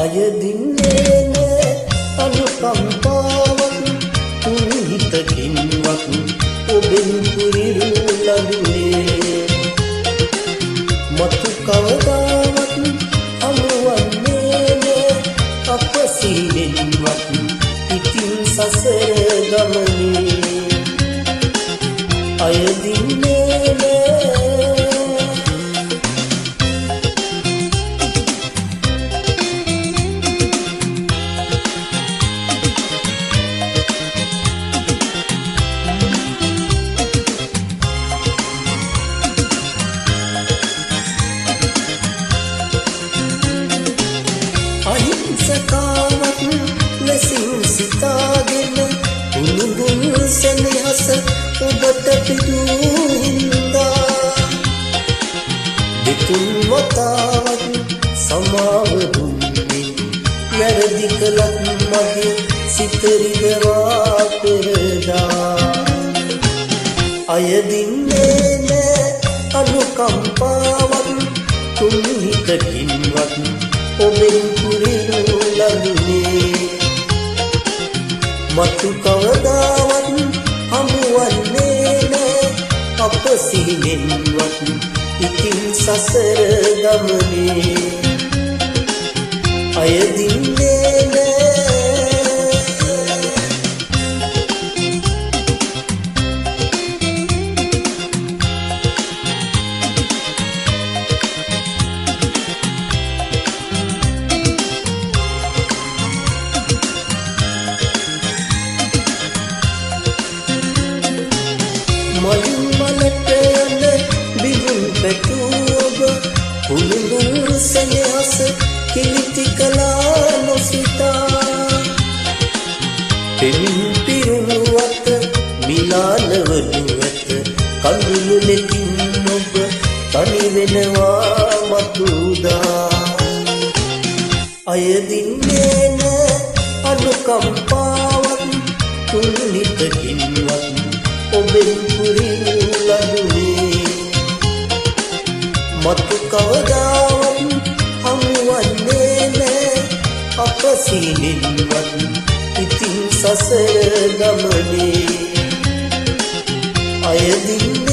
අයදින්නේ නෑ අනුකම්පාවක් තුන් හිතකින්වත් ඔබෙන් පුරිරු ලැබුණේ මතු කවදාවත් හමුවන්නේ නෑ අප සීලෙන්වත් ඉතින් සසර ගමනේ අයදින්නේ නෑ අහිංසකාවක් ලෙසින් සිතාගෙන උණුගුන් සෙනෙහස ඔබට පිදුහින්දා දෙතුන් වතාවක් සමාව දුන්නේ වැරදි කළත් මගේ සිත රිදවා පෙරදා අයදින්නේ නෑ අනුකම්පාවක් තුන් හිතකින්වත් ඔබෙන් පුරිරු ලැබුණේ මතු කවදාවත් හමුවන්නේ නෑ අප සිහිනෙන්වත් ඉතින් සසර ගමනේ අයදින්නේ නෑ මලින් මලට යන බිඳුන් පැටුවොබ කුළුඳුන් සෙනෙහස කිලිටි කලා නොසිතා පෙමින් පිරුණු අත මිලානවනු ඇත කඳුළු නෙතින් ඔබ තනි වෙනවා මතුදා අයදින්නේ නෑ අනුකම්පාවක් තුන් හිතකින්වත් ඔබෙන් පුරිරු ලැබුණේ මතු කවදාවත් හමුවන්නේ නෑ අප සීලෙන්වත් ඉතින් සසර ගමනේ අයදින්